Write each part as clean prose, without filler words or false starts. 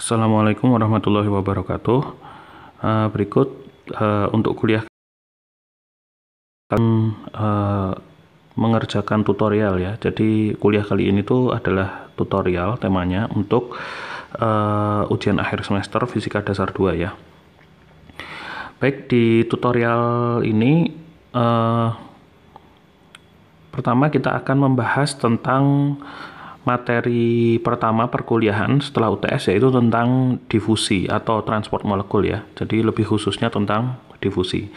Assalamualaikum warahmatullahi wabarakatuh. Berikut untuk kuliah akan mengerjakan tutorial ya. Jadi kuliah kali ini tuh adalah tutorial temanya untuk ujian akhir semester Fisika Dasar 2 ya. Baik, di tutorial ini pertama kita akan membahas tentang materi pertama perkuliahan setelah UTS, yaitu tentang difusi atau transport molekul ya. Jadi lebih khususnya tentang difusi.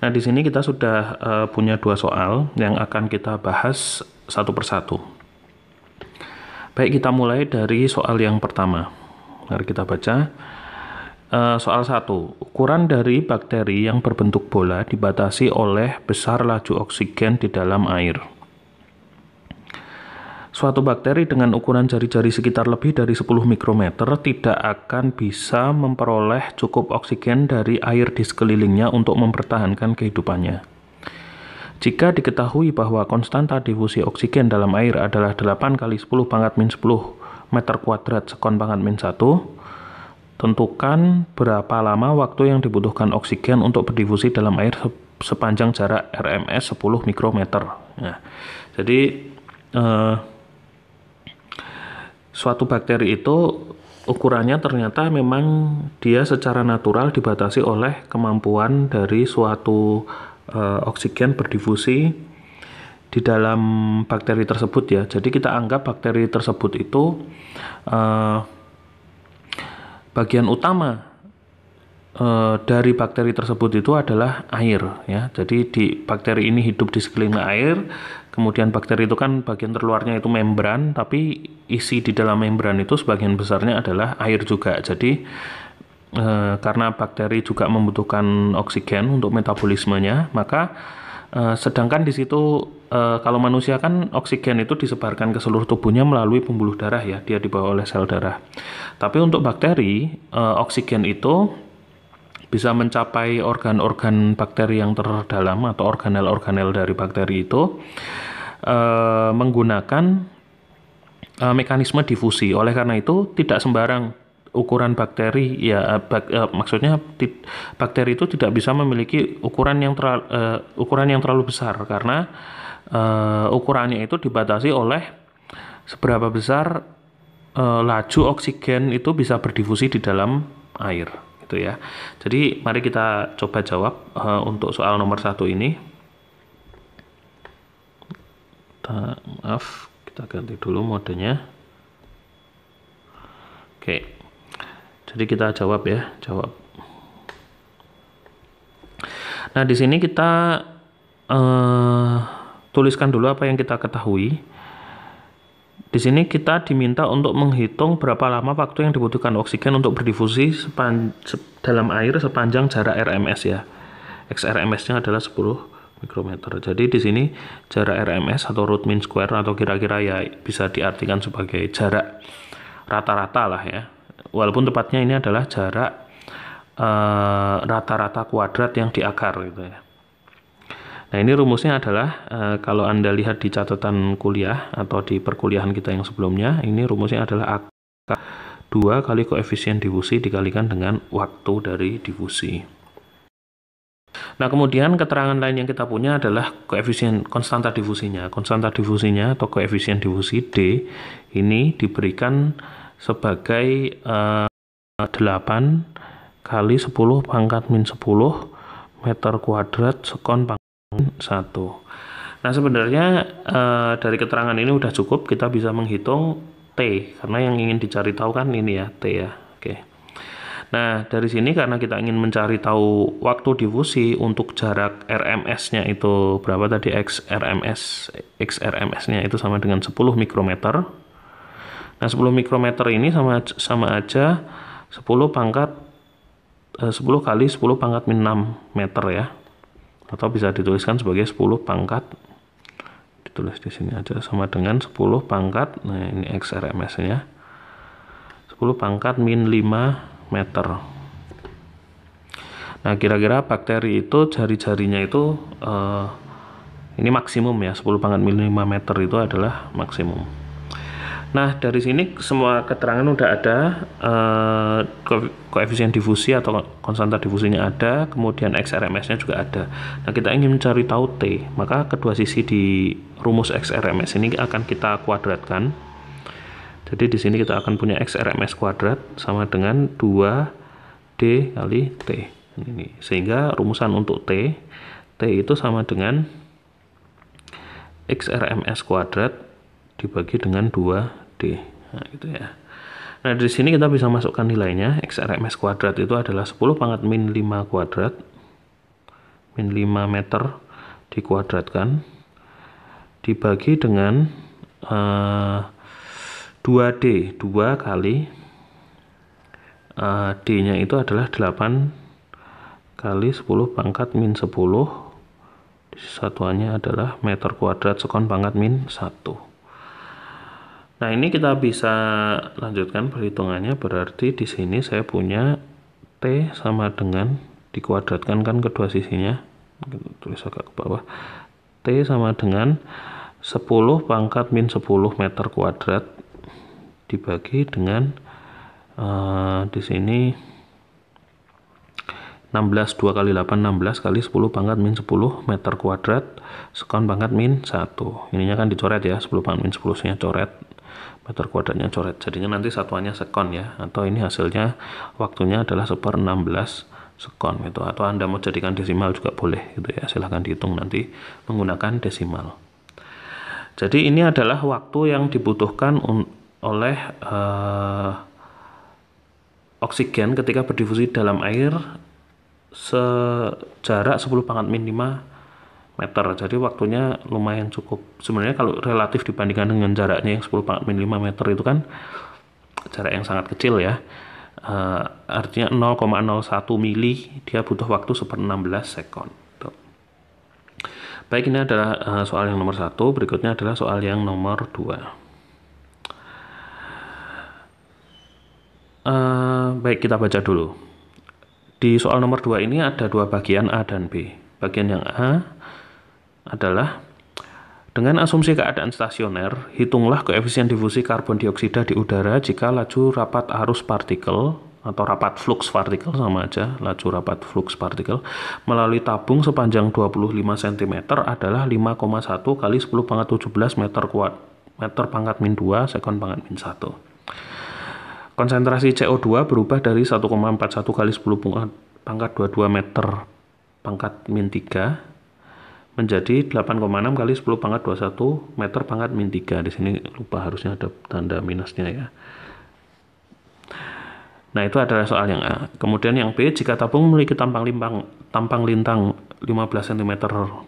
Nah, di sini kita sudah punya dua soal yang akan kita bahas satu persatu. Baik, kita mulai dari soal yang pertama. Mari kita baca. Soal 1. Ukuran dari bakteri yang berbentuk bola dibatasi oleh besar laju oksigen di dalam air. Suatu bakteri dengan ukuran jari-jari sekitar lebih dari 10 mikrometer tidak akan bisa memperoleh cukup oksigen dari air di sekelilingnya untuk mempertahankan kehidupannya. Jika diketahui bahwa konstanta difusi oksigen dalam air adalah 8 kali 10 pangkat min 10 meter kuadrat sekon pangkat min 1, tentukan berapa lama waktu yang dibutuhkan oksigen untuk berdifusi dalam air sepanjang jarak RMS 10 mikrometer. Nah, jadi suatu bakteri itu ukurannya ternyata memang dia secara natural dibatasi oleh kemampuan dari suatu oksigen berdifusi di dalam bakteri tersebut ya. Jadi kita anggap bakteri tersebut itu bagian utama dari bakteri tersebut itu adalah air ya. Jadi di bakteri ini hidup di sekeliling air. Kemudian bakteri itu kan bagian terluarnya itu membran, tapi isi di dalam membran itu sebagian besarnya adalah air juga. Jadi karena bakteri juga membutuhkan oksigen untuk metabolismenya, maka sedangkan di situ kalau manusia kan oksigen itu disebarkan ke seluruh tubuhnya melalui pembuluh darah ya, dia dibawa oleh sel darah. Tapi untuk bakteri oksigen itu bisa mencapai organ-organ bakteri yang terdalam atau organel-organel dari bakteri itu menggunakan mekanisme difusi. Oleh karena itu tidak sembarang ukuran bakteri ya, maksudnya bakteri itu tidak bisa memiliki ukuran yang terlalu besar karena ukurannya itu dibatasi oleh seberapa besar laju oksigen itu bisa berdifusi di dalam air. Ya. Jadi mari kita coba jawab untuk soal nomor 1 ini. Maaf, kita ganti dulu modenya. Oke. Jadi kita jawab ya, jawab. Nah, di sini kita tuliskan dulu apa yang kita ketahui. Di sini kita diminta untuk menghitung berapa lama waktu yang dibutuhkan oksigen untuk berdifusi dalam air sepanjang jarak RMS ya. XRMS-nya adalah 10 mikrometer. Jadi di sini jarak RMS atau root mean square atau kira-kira ya bisa diartikan sebagai jarak rata-rata lah ya. Walaupun tepatnya ini adalah jarak rata-rata kuadrat yang di akar gitu ya. Nah, ini rumusnya adalah kalau Anda lihat di catatan kuliah atau di perkuliahan kita yang sebelumnya, ini rumusnya adalah akar 2 kali koefisien difusi dikalikan dengan waktu dari difusi. Nah, kemudian keterangan lain yang kita punya adalah koefisien konstanta difusinya. Konstanta difusinya atau koefisien difusi D ini diberikan sebagai 8 kali 10 pangkat min 10 meter kuadrat sekon pangkat 1. Nah, sebenarnya dari keterangan ini udah cukup, kita bisa menghitung T karena yang ingin dicari tahu kan ini ya, T ya. Oke. Nah, dari sini karena kita ingin mencari tahu waktu difusi untuk jarak RMS-nya itu berapa tadi, XRMS-nya itu sama dengan 10 mikrometer. Nah, 10 mikrometer ini sama aja 10 kali 10 pangkat min 6 meter ya. Atau bisa dituliskan sebagai 10 pangkat, ditulis di sini aja sama dengan 10 pangkat, nah ini XRMS-nya 10 pangkat min 5 meter. Nah, kira-kira bakteri itu jari-jarinya itu ini maksimum ya, 10 pangkat min 5 meter itu adalah maksimum. Nah, dari sini semua keterangan udah ada, koefisien difusi atau konstanta difusinya ada, kemudian XRMS-nya juga ada. Nah, kita ingin mencari tahu T, maka kedua sisi di rumus XRMS ini akan kita kuadratkan. Jadi di sini kita akan punya XRMS kuadrat sama dengan 2D kali T. Ini. Sehingga rumusan untuk T itu sama dengan XRMS kuadrat dibagi dengan 2D. Nah, gitu ya. Nah, di sini kita bisa masukkan nilainya. XRMS kuadrat itu adalah 10 pangkat min 5 kuadrat. Min 5 meter dikuadratkan dibagi dengan 2D, 2 kali D-nya itu adalah 8 kali 10 pangkat min 10. Satuannya adalah meter kuadrat sekon pangkat min 1. Nah, ini kita bisa lanjutkan perhitungannya, berarti di sini saya punya T sama dengan dikuadratkan kan kedua sisinya. Tulis agak ke bawah. T sama dengan 10 pangkat min 10 meter kuadrat dibagi dengan di sini 16, 2 kali 8, 16 kali 10 pangkat min 10 meter kuadrat sekon pangkat min 1. Ininya kan dicoret ya, 10 pangkat min 10 nya coret, meter kuadratnya coret. Jadinya nanti satuannya sekon ya, atau ini hasilnya waktunya adalah 1/16 sekon gitu. Atau Anda mau jadikan desimal juga boleh gitu ya, silahkan dihitung nanti menggunakan desimal. Jadi ini adalah waktu yang dibutuhkan oleh oksigen ketika berdifusi dalam air sejarak 10 pangkat min 5 meter. Jadi waktunya lumayan cukup. Sebenarnya kalau relatif dibandingkan dengan jaraknya yang 10 pangkat min 5 meter itu kan jarak yang sangat kecil ya. Artinya 0,01 mili dia butuh waktu 1/16 sekon. Baik, ini adalah soal yang nomor 1. Berikutnya adalah soal yang nomor 2. Baik, kita baca dulu. Di soal nomor 2 ini ada dua bagian A dan B. Bagian yang A adalah dengan asumsi keadaan stasioner, hitunglah koefisien difusi karbon dioksida di udara jika laju rapat arus partikel atau rapat flux partikel, sama aja, laju rapat flux partikel melalui tabung sepanjang 25 cm adalah 5,1 kali 10 pangkat 17 meter pangkat min 2 sekon pangkat min 1. Konsentrasi CO2 berubah dari 1,41 kali 10 pangkat 22 meter pangkat min 3 menjadi 8,6 kali 10 pangkat 21 meter pangkat min 3. Di sini lupa, harusnya ada tanda minusnya ya. Nah, itu adalah soal yang A. Kemudian yang B, jika tabung memiliki tampang lintang 15 cm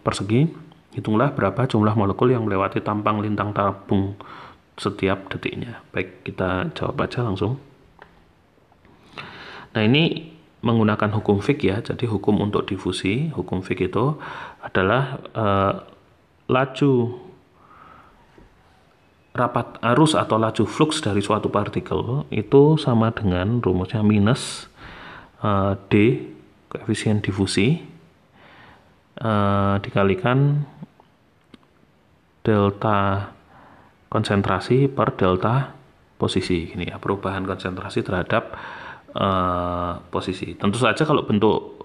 persegi, hitunglah berapa jumlah molekul yang melewati tampang lintang tabung setiap detiknya. Baik, kita jawab aja langsung. Nah, ini menggunakan hukum Fick ya. Jadi hukum untuk difusi, hukum Fick itu adalah laju rapat arus atau laju flux dari suatu partikel itu sama dengan rumusnya minus D koefisien difusi dikalikan delta konsentrasi per delta posisi. Ini ya, perubahan konsentrasi terhadap posisi. Tentu saja kalau bentuk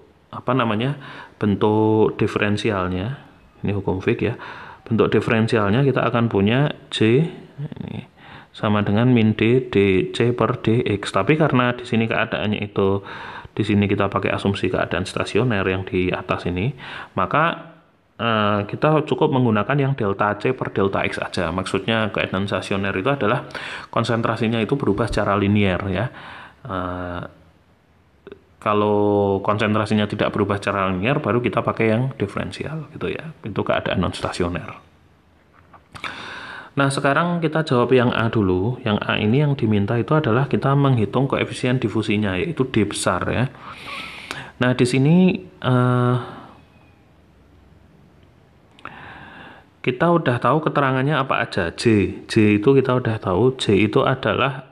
bentuk diferensialnya, ini hukum Fick ya, bentuk diferensialnya kita akan punya J ini sama dengan min D dC per dx. Tapi karena di sini keadaannya itu, di sini kita pakai asumsi keadaan stasioner yang di atas ini, maka kita cukup menggunakan yang delta C per delta X aja. Maksudnya keadaan stasioner itu adalah konsentrasinya itu berubah secara linier ya. Kalau konsentrasinya tidak berubah secara linier, baru kita pakai yang diferensial gitu ya. Itu keadaan non stasioner. Nah, sekarang kita jawab yang A dulu. Yang A ini yang diminta itu adalah kita menghitung koefisien difusinya, yaitu D besar ya. Nah, di sini kita udah tahu keterangannya apa aja. J itu kita udah tahu. J itu adalah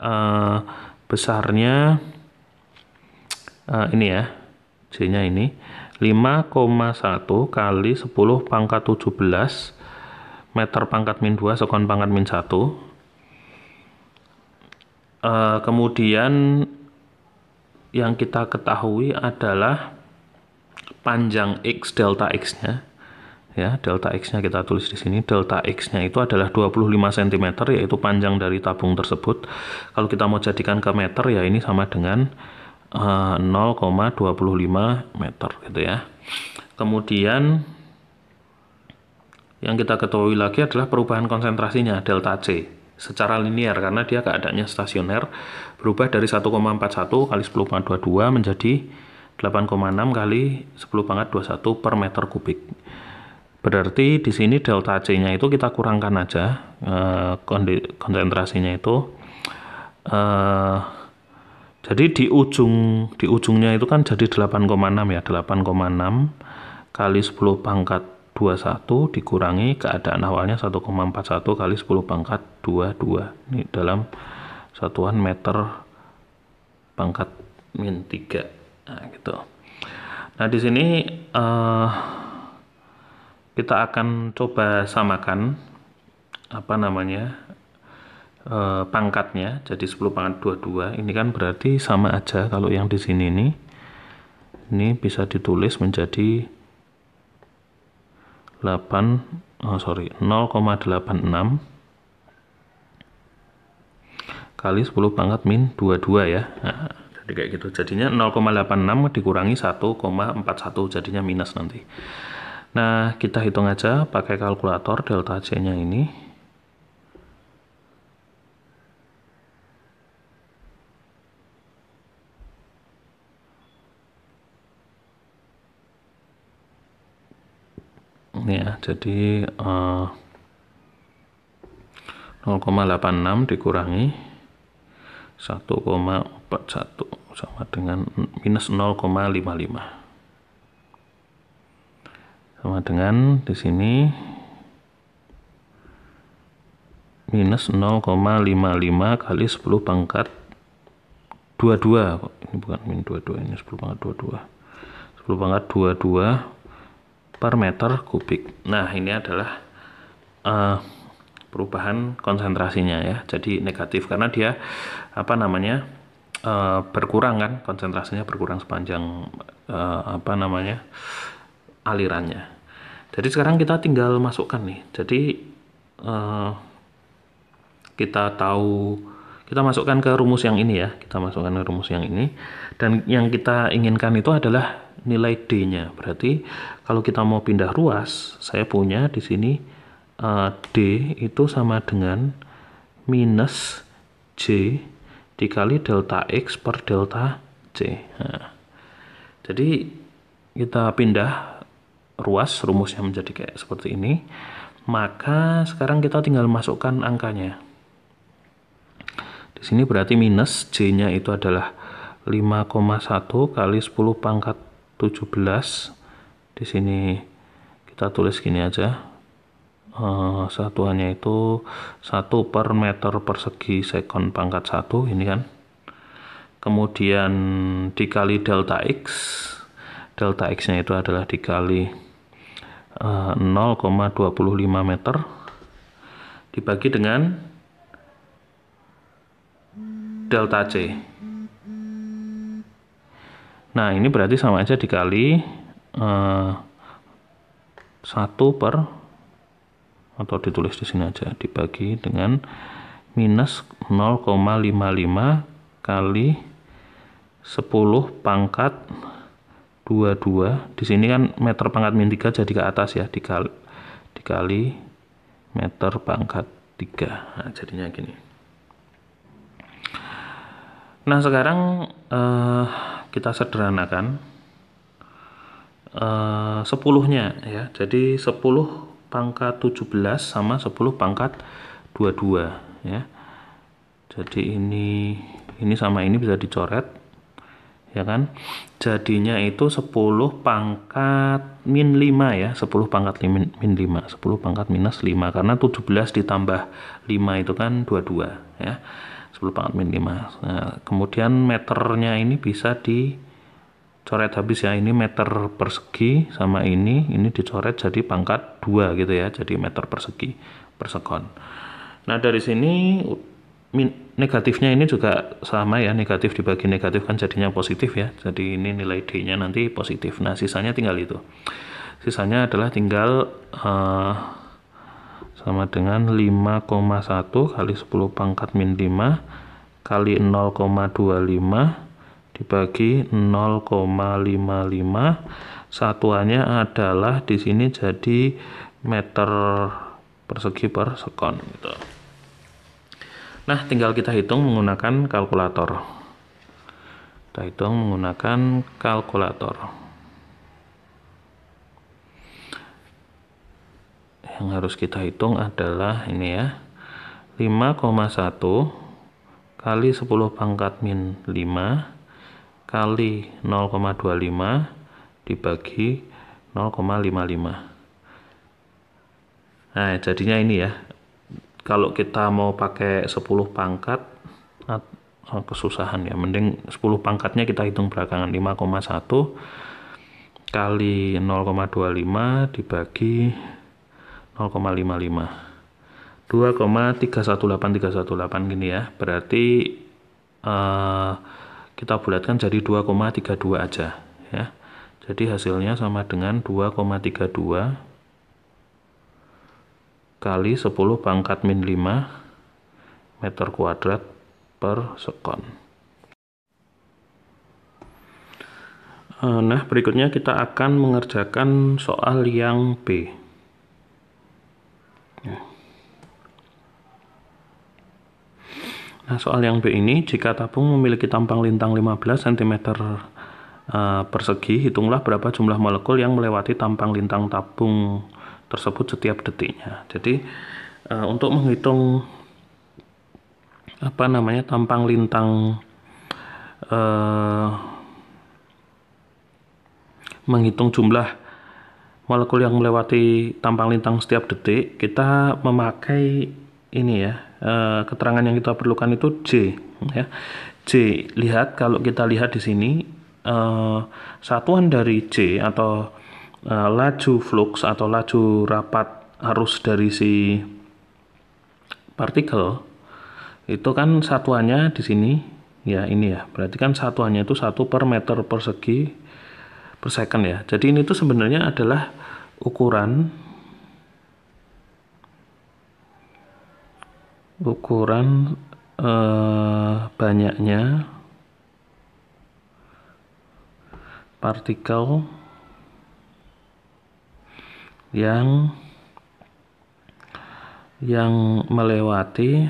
besarnya ini ya, J-nya ini 5,1 kali 10 pangkat 17 meter pangkat min 2 sekon pangkat min 1 Kemudian yang kita ketahui adalah panjang X, delta X-nya. Ya, delta X-nya kita tulis di sini. Delta X-nya itu adalah 25 cm, yaitu panjang dari tabung tersebut. Kalau kita mau jadikan ke meter, ya ini sama dengan 0,25 meter gitu ya. Kemudian yang kita ketahui lagi adalah perubahan konsentrasinya, delta C, secara linear karena dia keadaannya stasioner, berubah dari 1,41 kali 10⁻²² menjadi 8,6 kali 10⁻²1 per meter kubik. Berarti di sini delta C-nya itu kita kurangkan aja konsentrasinya itu. Jadi di ujungnya itu kan jadi 8,6 ya, 8,6 kali 10⁻² dikurangi keadaan awalnya 1,41 kali 10⁻²². Ini dalam satuan meter pangkat min 3. Nah, gitu. Nah, di sini kita akan coba samakan pangkatnya jadi 10⁻²². Ini kan berarti sama aja. Kalau yang di sini ini bisa ditulis menjadi 0,86 kali 10⁻²² ya. Nah, jadi kayak gitu. Jadinya 0,86 dikurangi 1,41 jadinya minus nanti. Nah, kita hitung aja pakai kalkulator delta C-nya ini. Ya, jadi 0,86 dikurangi 1,41 sama dengan minus 0,55. Sama dengan di sini minus 0,55 kali 10⁻²². Ini bukan min 22, ini 10⁻²². 10⁻² per meter kubik. Nah, ini adalah perubahan konsentrasinya ya. Jadi negatif karena dia berkurang kan, konsentrasinya berkurang sepanjang alirannya. Jadi sekarang kita tinggal masukkan nih. Jadi kita masukkan ke rumus yang ini ya. Kita masukkan ke rumus yang ini. Dan yang kita inginkan itu adalah nilai D-nya. Berarti kalau kita mau pindah ruas, saya punya di sini D itu sama dengan minus J dikali delta X per delta C. Nah, jadi kita pindah ruas, rumusnya menjadi kayak seperti ini. Maka sekarang kita tinggal masukkan angkanya. Di sini berarti minus J-nya itu adalah 5,1 kali 10⁻17. Di sini kita tulis gini aja. Satuannya itu 1 per meter persegi sekon pangkat 1 ini kan. Kemudian dikali delta X. Delta X-nya itu adalah dikali 0,25 meter dibagi dengan delta C. Nah, ini berarti sama aja dikali 1 per, atau ditulis di sini aja, dibagi dengan minus 0,55 kali 10⁻²². Di sini kan meter pangkat min 3 jadi ke atas ya, dikali meter pangkat 3. Nah, jadinya gini. Nah, sekarang kita sederhanakan 10-nya ya. Jadi 10⁻17 sama 10⁻² ya. Jadi ini sama ini bisa dicoret ya kan. Jadinya itu 10⁻⁻5 ya. 10⁻⁻5, 10⁻⁻5 karena 17 ditambah 5 itu kan 22 ya. 10⁻⁻5. Nah, kemudian meternya ini bisa dicoret habis ya. Ini meter persegi sama ini dicoret jadi pangkat 2 gitu ya. Jadi meter persegi per sekon. Nah, dari sini negatifnya ini juga sama ya, negatif dibagi negatif kan jadinya positif ya, jadi ini nilai D-nya nanti positif. Nah sisanya tinggal itu, sisanya adalah tinggal sama dengan 5,1 kali 10 pangkat min 5 kali 0,25 dibagi 0,55, satuannya adalah di sini jadi meter persegi per sekon gitu. Nah, tinggal kita hitung menggunakan kalkulator. Kita hitung menggunakan kalkulator. Yang harus kita hitung adalah ini ya, 5,1 kali 10 pangkat min 5 kali 0,25 dibagi 0,55. Nah, jadinya ini ya. Kalau kita mau pakai 10 pangkat, kesusahan ya, mending 10 pangkatnya kita hitung belakangan. 5,1 kali 0,25 dibagi 0,55, 2,318318 gini ya. Berarti kita bulatkan jadi 2,32 aja ya. Jadi hasilnya sama dengan 2,32 kali 10 pangkat min 5 meter kuadrat per sekon. Nah, berikutnya kita akan mengerjakan soal yang B. Nah, soal yang B ini, jika tabung memiliki tampang lintang 15 cm persegi, hitunglah berapa jumlah molekul yang melewati tampang lintang tabung tersebut setiap detiknya. Jadi untuk menghitung tampang lintang, menghitung jumlah molekul yang melewati tampang lintang setiap detik, kita memakai ini ya, keterangan yang kita perlukan itu J ya. J, lihat kalau kita lihat di sini, satuan dari J atau laju flux atau laju rapat arus dari si partikel itu kan satuannya di sini ya, ini ya, berarti kan satuannya itu 1 per meter persegi per second ya. Jadi ini tuh sebenarnya adalah ukuran banyaknya partikel yang melewati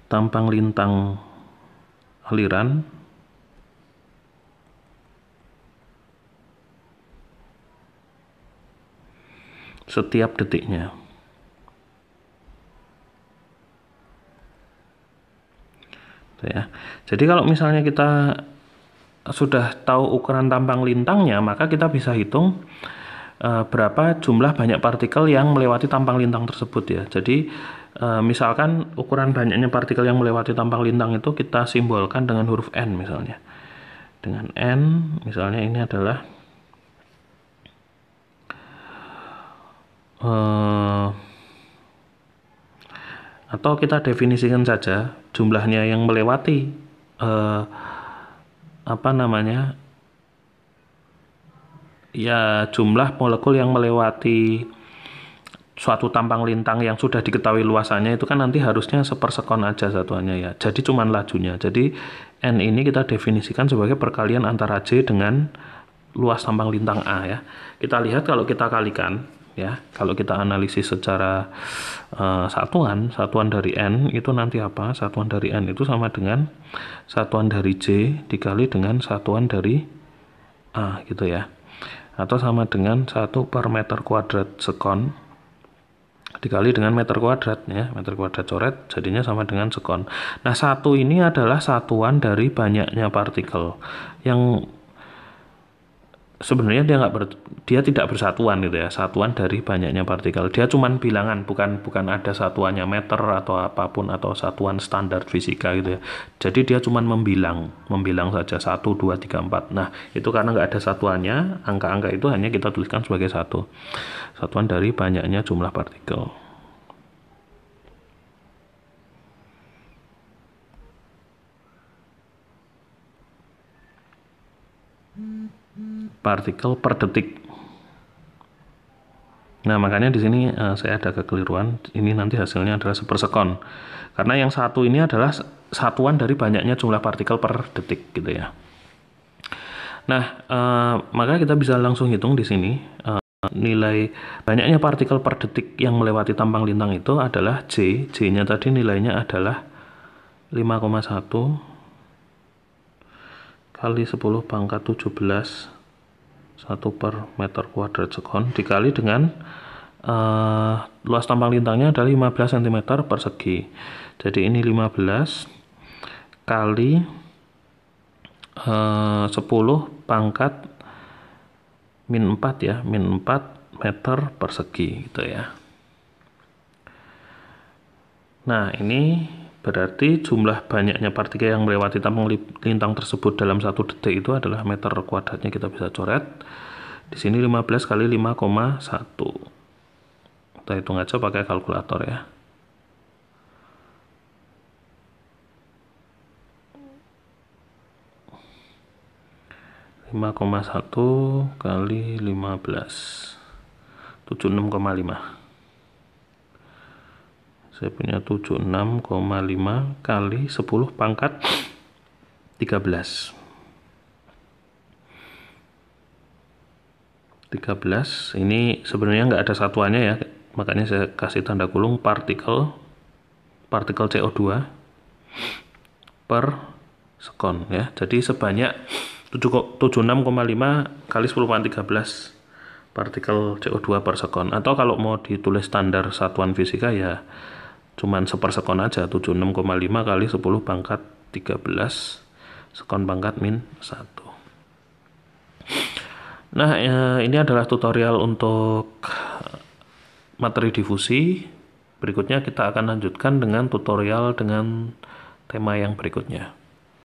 tampang lintang aliran setiap detiknya. Ya. Jadi kalau misalnya kita sudah tahu ukuran tampang lintangnya, maka kita bisa hitung berapa jumlah banyak partikel yang melewati tampang lintang tersebut ya. Jadi misalkan ukuran banyaknya partikel yang melewati tampang lintang itu kita simbolkan dengan huruf N misalnya. Dengan N, misalnya ini adalah atau kita definisikan saja jumlahnya yang melewati ya, jumlah molekul yang melewati suatu tampang lintang yang sudah diketahui luasannya itu kan nanti harusnya sepersekon aja satuannya ya. Jadi cuman lajunya. Jadi N ini kita definisikan sebagai perkalian antara J dengan luas tampang lintang A ya. Kita lihat kalau kita kalikan ya, kalau kita analisis secara satuan dari N itu nanti apa? Satuan dari N itu sama dengan satuan dari J dikali dengan satuan dari A gitu ya. Atau sama dengan 1 per meter kuadrat sekon dikali dengan meter kuadrat ya, meter kuadrat coret jadinya sama dengan sekon. Nah, 1 ini adalah satuan dari banyaknya partikel yang sebenarnya dia tidak bersatuan gitu ya, satuan dari banyaknya partikel. Dia cuman bilangan, bukan ada satuannya meter atau apapun atau satuan standar fisika gitu ya. Jadi dia cuman membilang saja 1, 2, 3, 4. Nah, itu karena nggak ada satuannya, angka-angka itu hanya kita tuliskan sebagai satuan dari banyaknya jumlah partikel. partikel per detik. Nah, makanya di sini saya ada kekeliruan. Ini nanti hasilnya adalah 1/sekon. Karena yang satu ini adalah satuan dari banyaknya jumlah partikel per detik gitu ya. Nah, maka kita bisa langsung hitung di sini nilai banyaknya partikel per detik yang melewati tampang lintang itu adalah J. J-nya tadi nilainya adalah 5,1 kali 10 pangkat 17 1 per meter kuadrat sekon dikali dengan luas tampang lintangnya adalah 15 cm persegi. Jadi ini 15 kali 10 pangkat min 4 ya, min 4 meter persegi gitu ya. Nah, ini berarti jumlah banyaknya partikel yang melewati tampang lintang tersebut dalam 1 detik itu adalah meter kuadratnya, kita bisa coret. Di sini 15 kali 5,1. Kita hitung aja pakai kalkulator ya. 5,1 kali 15 76,5. Saya punya 76,5 kali 10 pangkat 13. 13 ini sebenarnya nggak ada satuannya ya, makanya saya kasih tanda kurung partikel CO2 per sekon ya. Jadi sebanyak 76,5 kali 10 pangkat 13 partikel CO2 per sekon. Atau kalau mau ditulis standar satuan fisika ya cuman 1/sekon aja, 76,5 kali 10 pangkat 13 sekon pangkat min 1. Nah, ini adalah tutorial untuk materi difusi. Berikutnya kita akan lanjutkan dengan tutorial dengan tema yang berikutnya.